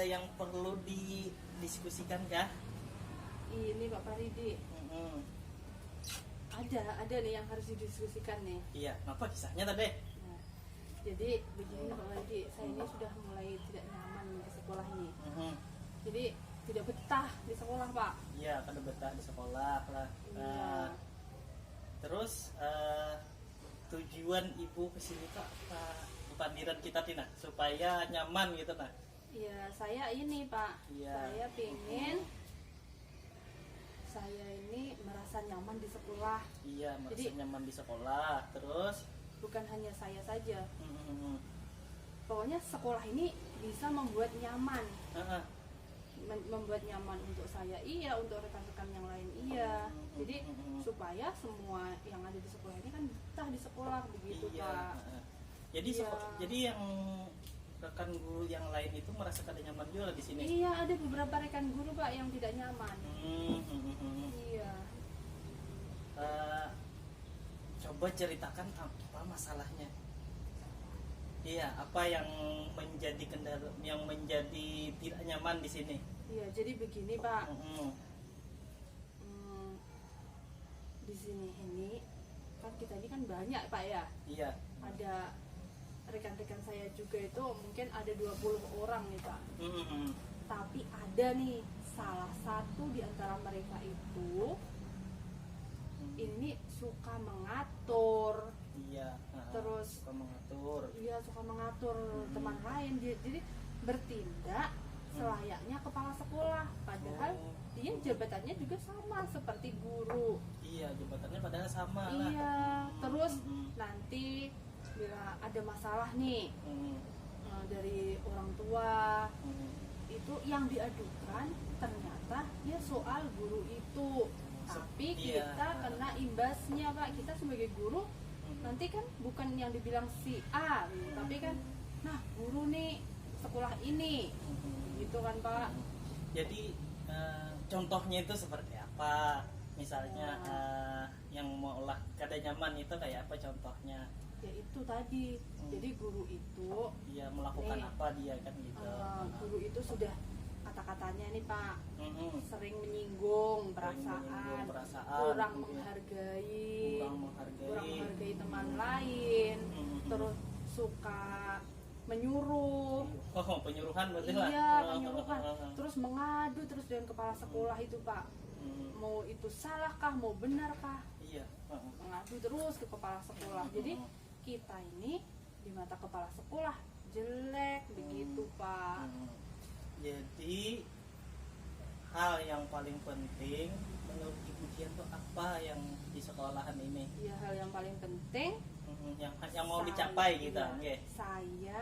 ada yang perlu didiskusikan kah? Ini Pak Faridi, ada nih yang harus didiskusikan nih. Iya, apa kisahnya tadi? Nah, jadi begini Pak Faridi, saya ini sudah mulai tidak nyaman di sekolah ini. Jadi tidak betah di sekolah Pak. Iya, kan betah di sekolah lah. Iya. Terus tujuan ibu kesini kak apa kepandiran kita Tina supaya nyaman gitu nah? Iya, saya ini Pak. Iya. Saya pengen saya ini merasa nyaman di sekolah. Iya, merasa Jadi- nyaman di sekolah. Terus Bukan hanya saya saja. Pokoknya sekolah ini bisa membuat nyaman. Membuat nyaman untuk saya iya, untuk rekan-rekan yang lain iya. Jadi supaya semua yang ada di sekolah ini kan betah di sekolah begitu iya. Pak. Jadi Iya. jadi yang rekan guru yang lain itu merasa kada nyaman juga di sini. Iya, ada beberapa rekan guru Pak yang tidak nyaman. Iya. Coba ceritakan apa masalahnya. Iya, apa yang menjadi kendala, yang menjadi tidak nyaman di sini? Iya, jadi begini Pak. Mm-mm. Di sini ini kan kita ini kan banyak Pak ya. Iya. Ada rekan-rekan saya juga itu mungkin ada 20 orang nih Pak. Mm-mm. Tapi ada nih salah satu di antara mereka itu ini suka mengatur. Iya. Terus suka mengatur. Iya, suka mengatur teman lain. Jadi bertindak selayaknya kepala sekolah. Padahal Oh. dia jabatannya juga sama seperti guru. Iya, jabatannya padahal sama lah. Iya. Terus Mm-mm. nanti bila ada masalah nih Mm-mm. dari orang tua, Mm-mm. itu yang diadukan ternyata ya soal guru itu. Tapi Iya. kita kena imbasnya Pak. Kita sebagai guru nanti kan bukan yang dibilang si A gitu, tapi kan nah guru nih sekolah ini gitu kan Pak. Jadi contohnya itu seperti apa? Misalnya yang mau olah kada nyaman itu kayak apa contohnya? Ya itu tadi. Jadi guru itu Dia melakukan Nih. apa dia kan gitu. guru itu sudah kata-katanya nih Pak Mm-mm. sering menyinggung menyinggung perasaan, perasaan, kurang gitu ya. menghargai, Kurang menghargai. kurang menghargai teman lain, terus suka menyuruh. Oh, penyuruhan berarti lah. Iya, penyuruhan. Terus mengadu terus dengan kepala sekolah itu Pak. Mau itu salahkah, mau benarkah, Iya. mengadu terus ke kepala sekolah. Jadi kita ini di mata kepala sekolah jelek begitu Pak. Jadi hal yang paling penting menurut Ibu Dian tuh apa yang di sekolahan ini? Ya hal yang paling penting Yang mau dicapai gitu, iya, oke. saya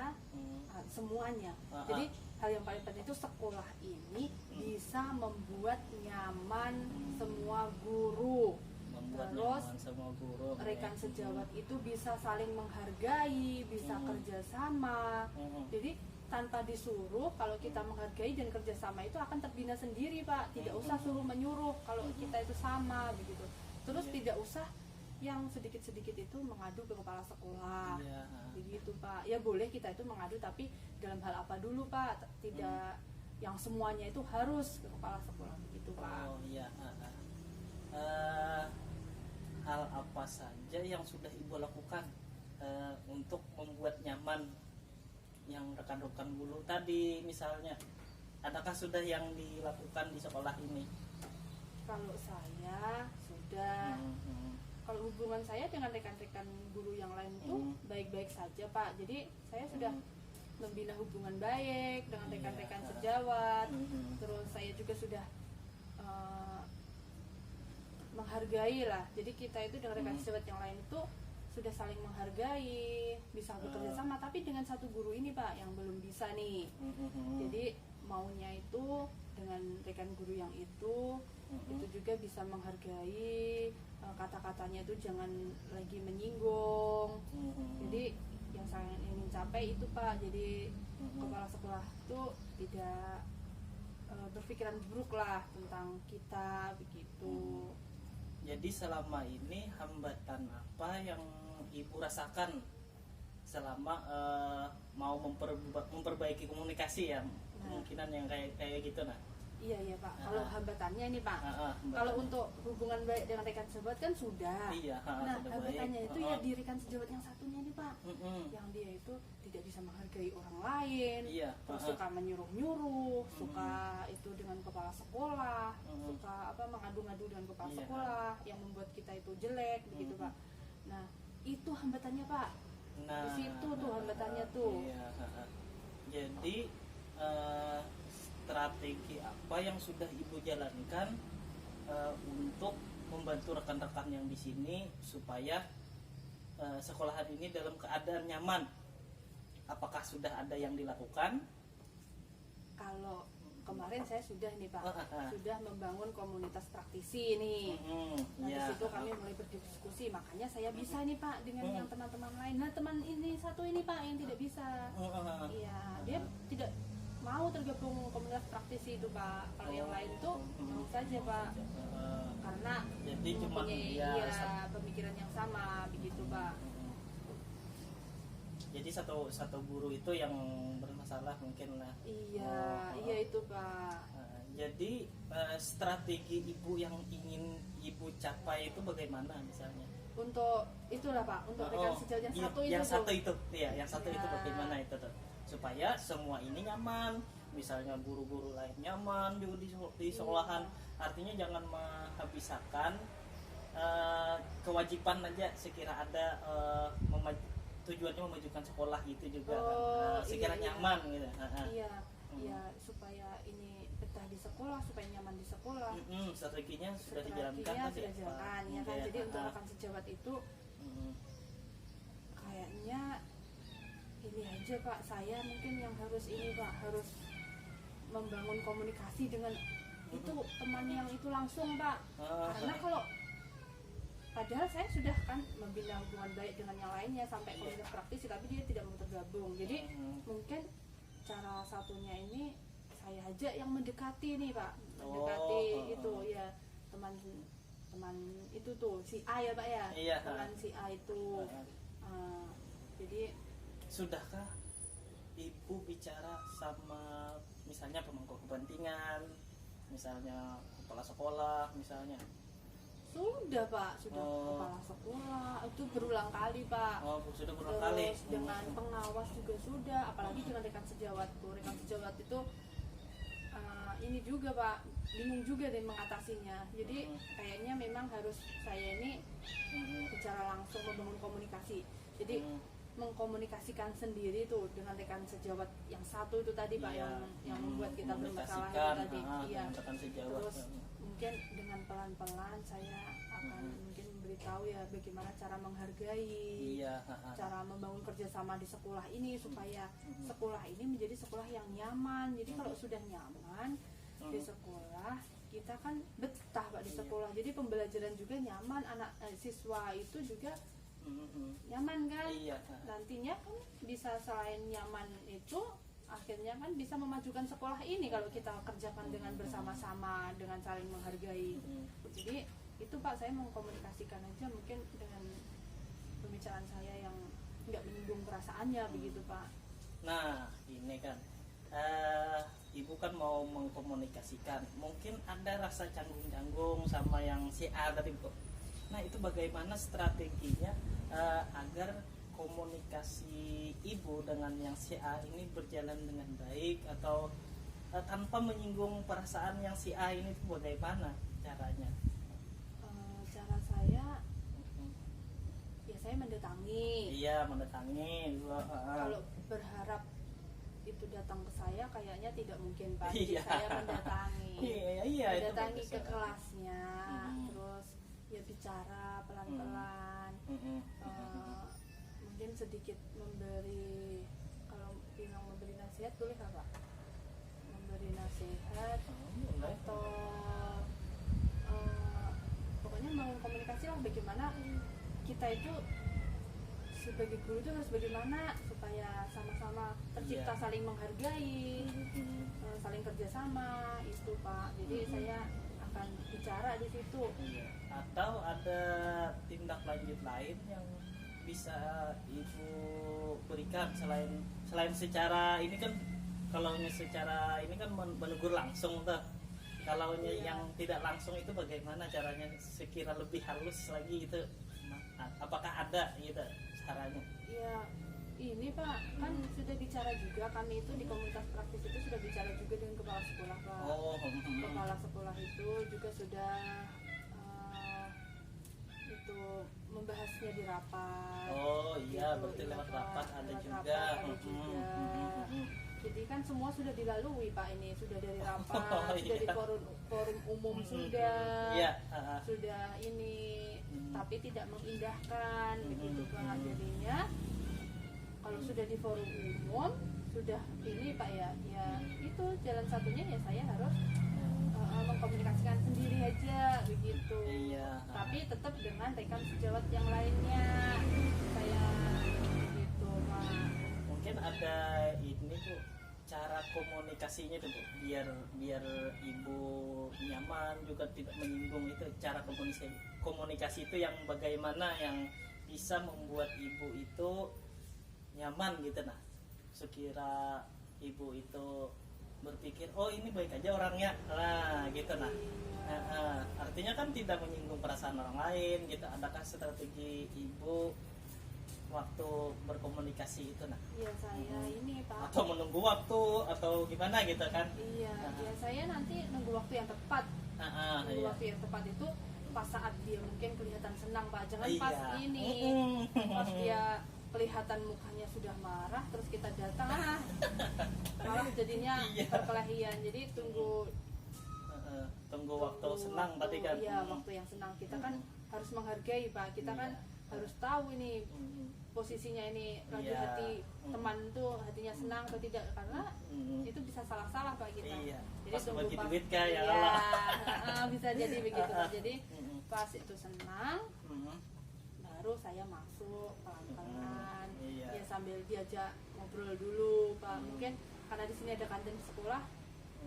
semuanya. Ah, Jadi hal yang paling penting itu sekolah ini bisa membuat nyaman semua guru. Membuat Terus, nyaman semua guru. Rekan sejawat itu bisa saling menghargai, bisa kerjasama. Jadi tanpa disuruh, kalau kita menghargai dan kerjasama itu akan terbina sendiri Pak. Tidak usah suruh menyuruh kalau kita itu sama begitu. Terus tidak usah yang sedikit-sedikit itu mengadu ke kepala sekolah. Iya. Begitu Pak. Ya boleh kita itu mengadu tapi dalam hal apa dulu Pak? Tidak yang semuanya itu harus ke kepala sekolah begitu Pak. Oh iya. Hal apa saja yang sudah Ibu lakukan untuk membuat nyaman yang rekan-rekan guru tadi misalnya? Adakah sudah yang dilakukan di sekolah ini? Kalau saya sudah, kalau hubungan saya dengan rekan-rekan guru yang lain itu baik-baik saja Pak. Jadi saya sudah membina hubungan baik dengan rekan-rekan sejawat. Terus saya juga sudah menghargai lah. Jadi kita itu dengan rekan sejawat yang lain itu sudah saling menghargai, bisa bekerja sama. Tapi dengan satu guru ini Pak yang belum bisa nih. Jadi maunya itu dengan rekan guru yang itu juga bisa menghargai, kata-katanya itu jangan lagi menyinggung. Jadi yang saya ingin capai itu Pak, jadi kepala sekolah itu tidak berpikiran buruk lah tentang kita begitu. Jadi selama ini hambatan apa yang Ibu rasakan selama mau memperbaiki komunikasi ya, kemungkinan yang kayak gitu. Nah iya Pak, kalau hambatannya ini Pak, kalau untuk hubungan baik dengan rekan sejawat kan sudah. Iya, nah sudah hambatannya baik. itu ya di rekan sejawat yang satunya ini Pak, yang dia itu tidak bisa menghargai orang lain, Iya, terus suka menyuruh-nyuruh, suka itu dengan kepala sekolah, suka mengadu-ngadu dengan kepala Iya. sekolah, yang membuat kita itu jelek begitu Pak. Nah itu hambatannya Pak, Nah, di situ tuh hambatannya tuh. Iya, jadi strategi apa yang sudah Ibu jalankan untuk membantu rekan-rekan yang di sini supaya sekolahan ini dalam keadaan nyaman? Apakah sudah ada yang dilakukan? Kalau kemarin saya sudah nih Pak, sudah membangun komunitas praktisi nih. Nah ya. di situ kami mulai berdiskusi, makanya saya bisa nih Pak dengan yang teman-teman lain. Nah teman ini satu ini Pak yang tidak bisa, iya dia tidak mau tergabung komunitas praktisi itu Pak. Kalau yang lain tuh mau saja Pak, karena jadi cuma mempunyai pemikiran yang sama begitu Pak. Jadi satu guru itu yang bermasalah mungkin lah. Iya itu Pak. Jadi strategi Ibu yang ingin Ibu capai itu bagaimana misalnya? Untuk itulah Pak, untuk rekan sejawat yang satu itu. Yang satu itu bagaimana itu tuh? Supaya semua ini nyaman, misalnya guru-guru lain nyaman juga di sekolahan. Artinya jangan menghabiskan kewajiban aja sekira ada tujuannya memajukan sekolah gitu juga kan. Sekira nyaman gitu. Iya, supaya ini betah di sekolah, supaya nyaman di sekolah. Strateginya sudah dijalankan ya kan. Jadi untuk rekan sejawat itu kayaknya ini aja Pak, saya mungkin yang harus ini Pak, harus membangun komunikasi dengan itu teman yang itu langsung Pak. Karena kalau padahal saya sudah kan membina hubungan baik dengan yang lainnya sampai komunitas praktisi, tapi dia tidak mau tergabung. Jadi mungkin cara satunya ini saya aja yang mendekati nih Pak, mendekati itu ya teman itu tuh si A ya Pak ya, teman si A itu. Jadi sudahkah Ibu bicara sama misalnya pemangku kepentingan, misalnya kepala sekolah misalnya? Sudah Pak, sudah kepala sekolah itu berulang kali Pak. Sudah berulang kali. Dengan pengawas juga sudah, apalagi dengan rekan sejawat tuh. Rekan sejawat itu ini juga Pak, bingung juga deh mengatasinya. Jadi kayaknya memang harus saya ini bicara langsung, membangun komunikasi. Jadi mengkomunikasikan sendiri tuh dengan rekan sejawat yang satu itu tadi Pak, yang membuat kita bermasalah itu tadi. Terus mungkin dengan pelan-pelan saya akan mungkin memberitahu ya bagaimana cara menghargai, cara membangun kerjasama di sekolah ini supaya sekolah ini menjadi sekolah yang nyaman. Jadi kalau sudah nyaman di sekolah, kita kan betah Pak di sekolah. Jadi pembelajaran juga nyaman, anak siswa itu juga nyaman kan. Nantinya kan bisa selain nyaman itu akhirnya kan bisa memajukan sekolah ini kalau kita kerjakan dengan bersama-sama, dengan saling menghargai. Jadi itu Pak, saya mengkomunikasikan aja mungkin dengan pembicaraan saya yang nggak menyinggung perasaannya begitu Pak. Nah ini kan Ibu kan mau mengkomunikasikan, mungkin ada rasa canggung-canggung sama yang si A tadi Bu. Nah itu bagaimana strateginya agar komunikasi Ibu dengan yang si A ini berjalan dengan baik atau tanpa menyinggung perasaan yang si A ini, itu bagaimana caranya? Cara saya ya saya mendatangi. Mendatangi. Kalau berharap itu datang ke saya kayaknya tidak mungkin Pak. Jadi saya mendatangi. Mendatangi ke kelasnya, terus ya bicara pelan-pelan. Mungkin sedikit memberi, kalau bilang memberi nasihat boleh nggak Pak? Memberi nasihat atau pokoknya mau komunikasi lah bagaimana kita itu sebagai guru itu harus bagaimana supaya sama-sama tercipta saling menghargai, saling kerjasama itu Pak. Jadi saya akan bicara di situ. Atau ada tindak lanjut lain yang bisa ibu berikan selain secara ini kan, kalau secara ini kan menegur langsung tuh, kalau yang tidak langsung itu bagaimana caranya sekira lebih halus lagi gitu, apakah ada gitu caranya? Ya ini Pak, kan sudah bicara juga, kami itu di komunitas praktis itu sudah bicara juga dengan kepala sekolah Pak. Kepala sekolah itu juga sudah itu membahasnya di rapat. Oh iya, gitu. berarti lewat rapat ada juga. Rapat ada juga. Jadi kan semua sudah dilalui Pak, ini sudah dari rapat, sudah di forum umum sudah, sudah ini, tapi tidak mengindahkan begitu Pak. Jadinya kalau sudah di forum umum sudah ini Pak ya itu jalan satunya ya saya harus mengkomunikasikan sendiri aja begitu. Tapi tetap dengan rekan sejawat yang lainnya saya gitu Pak. Mungkin ada ini Bu, cara komunikasinya tuh Bu, biar ibu nyaman juga tidak menyinggung, itu cara komunikasi itu yang bagaimana yang bisa membuat ibu itu nyaman gitu. Nah sekira ibu itu berpikir oh ini baik aja orangnya lah gitu, nah artinya kan tidak menyinggung perasaan orang lain gitu. Adakah strategi ibu waktu berkomunikasi itu? Nah iya saya ini Pak, atau menunggu waktu atau gimana gitu kan? Iya saya nanti nunggu waktu yang tepat. Nunggu waktu yang tepat itu pas saat dia mungkin kelihatan senang Pak, jangan pas ini pas dia kelihatan mukanya sudah marah terus kita datang malah jadinya perkelahian. Jadi tunggu waktu senang berarti kan? Iya waktu yang senang, kita kan harus menghargai Pak, kita kan harus tahu ini posisinya ini lagi hati teman tuh hatinya senang atau tidak, karena itu bisa salah-salah Pak kita. Jadi pas tunggu bagi pas duit kan ya bisa jadi begitu Pak. Jadi pas itu senang baru saya masuk pelan-pelan, ya sambil diajak ngobrol dulu Pak. Mungkin karena di sini ada kantin sekolah,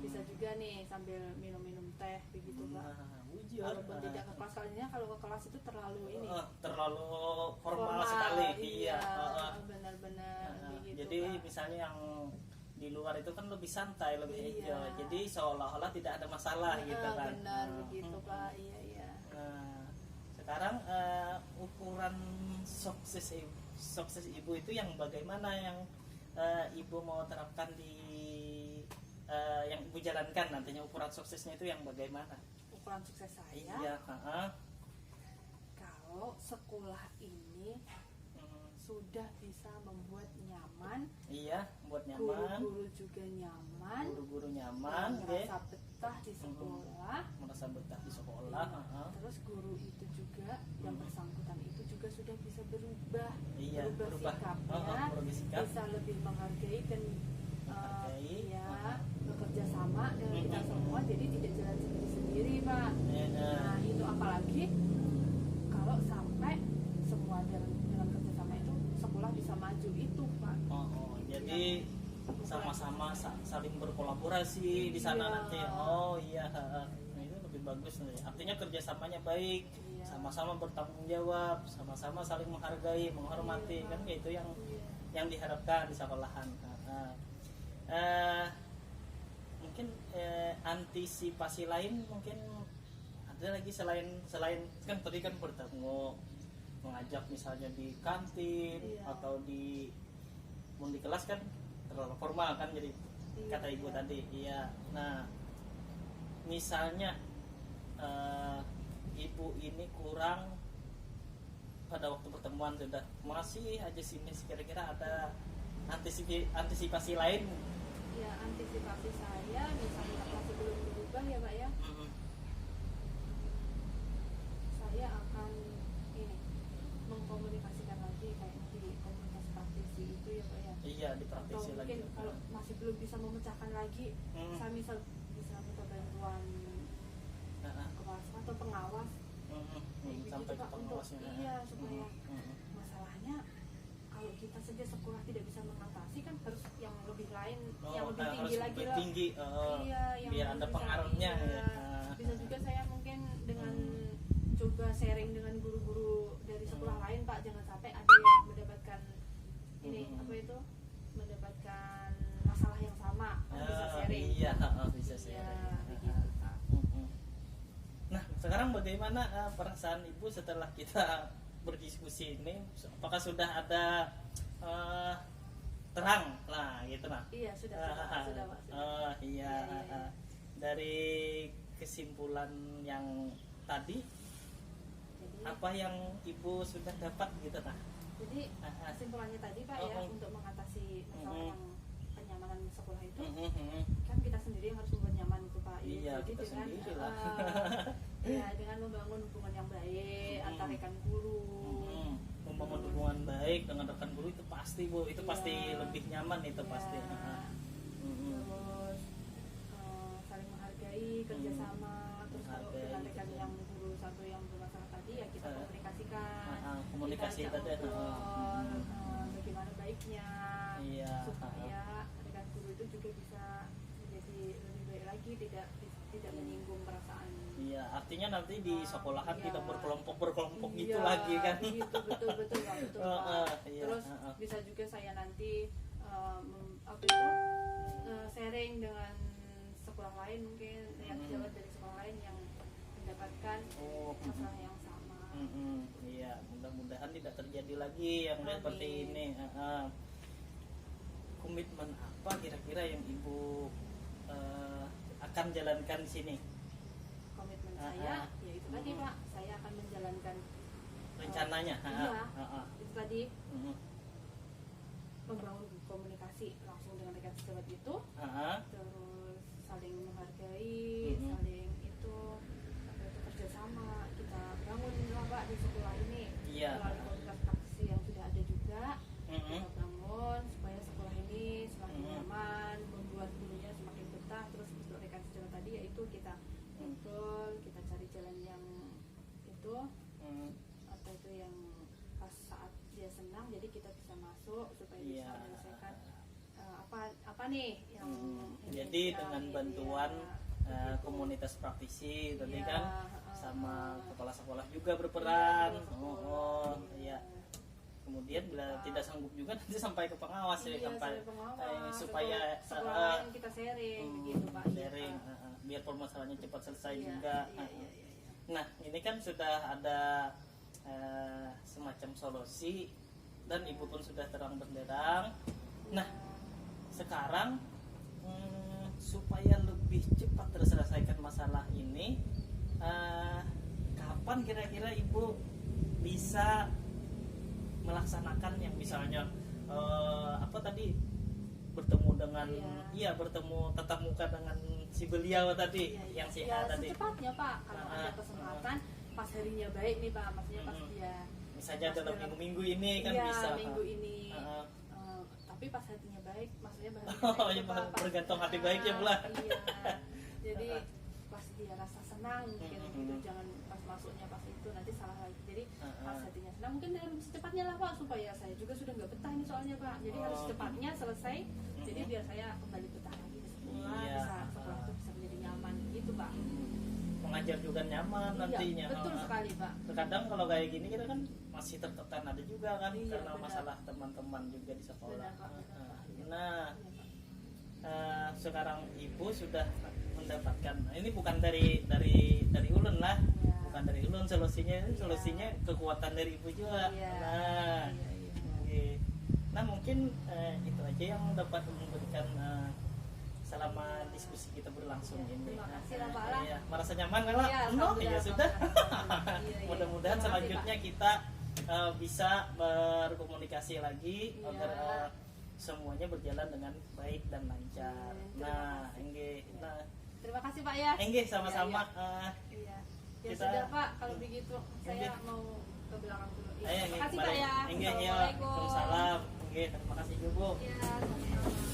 bisa juga nih sambil minum-minum teh begitu Pak. Walaupun tidak ke kelas, kalinya kalau ke kelas itu terlalu ini terlalu formal sekali. Iya benar-benar begitu jadi Pak. misalnya yang di luar itu kan lebih santai, lebih enjoy, jadi seolah-olah tidak ada masalah gitu kan. Benar begitu Pak. Iya. Sekarang ukuran sukses ibu itu yang bagaimana, yang ibu mau terapkan di yang ibu jalankan nantinya, ukuran suksesnya itu yang bagaimana? Ukuran sukses saya? Iya. Kalau sekolah ini sudah bisa membuat nyaman, buat nyaman, guru-guru juga nyaman, merasa betah di sekolah, terus guru itu juga yang bersangkutan itu juga sudah bisa berubah sikapnya, bisa lebih menghargai dan bekerja sama dengan kita semua, jadi tidak jalan sendiri Pak. Nah itu apalagi kalau sampai semua dalam kerjasama itu sekolah bisa maju itu Pak. Jadi sama-sama saling berkolaborasi di sana nanti. Itu lebih bagus nih. Artinya kerjasamanya baik, sama-sama bertanggung jawab, sama-sama saling menghargai, menghormati, kan itu yang diharapkan di sekolahan. Mungkin antisipasi lain mungkin ada lagi selain kan tadi kan bertemu, mengajak misalnya di kantin atau di kelas kan terlalu formal kan, jadi kata ibu tadi. Nah misalnya ibu ini kurang pada waktu pertemuan, sudah masih aja sini, kira-kira ada antisipasi lain? Antisipasi saya misalnya masih belum berubah ya Pak ya, saya akan ini mengkomunikasikan lagi kayak di komunitas praktisi itu ya Pak ya. Di praktisi atau lagi. Mungkin kalau masih belum bisa memecahkan lagi, saya bisa minta bantuan kepala atau pengawas sampai ke pengawasnya. Supaya masalahnya kalau kita saja sekolah tidak bisa mengatasi, kan harus yang lebih lain, yang lebih tinggi lagi lah. Biar ada pengaruhnya. Bisa juga saya mungkin dengan coba sharing dengan guru-guru dari sekolah lain Pak, jangan sampai ada yang ini apa itu mendapatkan masalah yang sama, kan bisa sharing. Iya, bisa sharing. Iya, begitu, Pak. Nah, sekarang bagaimana perasaan Ibu setelah kita berdiskusi ini? Apakah sudah ada terang lah gitu nah? Iya, sudah Pak. Sudah. Iya. Dari kesimpulan yang tadi, Jadi, apa yang Ibu sudah dapat gitu nah? Jadi kesimpulannya tadi Pak ya, untuk mengatasi masalah yang kenyamanan sekolah itu, kan kita sendiri yang harus membuat nyaman itu Pak. Iya, Jadi kita dengan sendiri lah. ya dengan membangun hubungan yang baik antar rekan guru. Membangun hubungan baik dengan rekan guru itu pasti Bu, itu pasti lebih nyaman itu pasti. Terus saling menghargai, kerjasama, terus kalau dengan rekan yang guru satu yang bermasalah tadi ya kita komunikasikan. Komunikasi kita tadi. Bagaimana baiknya Iya. supaya rekan guru itu juga bisa menjadi lebih baik lagi, tidak menyinggung perasaan. Iya, artinya nanti di sekolahan Iya. tidak berkelompok gitu Iya, lagi kan. Gitu, betul Pak, betul Pak. Iya. Terus bisa juga saya nanti sharing dengan sekolah lain mungkin yang pejabat dari sekolah lain yang mendapatkan masalah yang sama. Iya, mudah-mudahan tidak terjadi lagi yang seperti ini. Komitmen apa kira-kira yang Ibu akan jalankan di sini? Komitmen saya yaitu tadi Pak, saya akan menjalankan Rencananya? Itu tadi membangun komunikasi langsung dengan rekan sejawat itu, terus saling menghargai, saling itu kerjasama kita bangun lah Pak di sekolah ini. Melalui komunitas praktisi yang sudah ada juga, kita bangun supaya sekolah ini semakin nyaman, membuat gurunya semakin betah. Terus untuk rekan sejawat tadi yaitu kita kumpul, kita cari jalan yang itu atau itu yang pas saat dia senang, jadi kita bisa masuk supaya bisa menyelesaikan apa nih yang jadi dengan bantuan komunitas praktisi tadi kan sama kepala sekolah juga berperan. Iya. Kemudian bila tidak sanggup juga nanti sampai ke pengawas supaya sekolah kita sharing begitu Pak. Sharing biar permasalahannya cepat selesai juga. Nah, ini kan sudah ada semacam solusi dan Ibu pun sudah terang benderang. Nah, sekarang supaya lebih cepat terselesaikan masalah ini, kapan kira-kira Ibu bisa melaksanakan yang misalnya apa tadi bertemu dengan bertemu tatap muka dengan si beliau tadi yang si A tadi. Secepatnya Pak, kalau ada kesempatan pas harinya baik nih Pak, maksudnya pas dia misalnya dalam minggu ini kan bisa. Minggu ini. Tapi pas hatinya baik, maksudnya bergantung hati baik ya pula. Iya. Jadi pas dia rasa senang mungkin gitu, jangan pas masuknya pas itu nanti salah lagi. Jadi pas hatinya senang mungkin secepatnya lah Pak, supaya saya juga sudah nggak betah ini soalnya Pak. Jadi harus secepatnya selesai. Jadi biar saya kembali betah lagi di sekolah, bisa sekolah itu bisa menjadi nyaman gitu Pak. Mengajar juga nyaman nantinya. Betul sekali Pak. Terkadang kalau kayak gini kita kan masih tertekan ada juga kan karena benar. masalah teman-teman juga di sekolah. Benar, Sekarang Ibu sudah mendapatkan, ini bukan dari ulun lah, bukan dari ulun solusinya kekuatan dari Ibu juga. Nah mungkin itu aja yang dapat memberikan selama diskusi kita berlangsung ini. Terima kasih lah Pak lah. Merasa nyaman kan lah? Ya sudah. Mudah-mudahan selanjutnya kita bisa berkomunikasi lagi agar semuanya berjalan dengan baik dan lancar. Terima kasih Pak ya. Sama-sama. Ya sudah Pak, kalau begitu saya mau ke belakang dulu. Terima kasih Pak ya. Waalaikumsalam. Terima kasih juga Bu. Ya, sama-sama.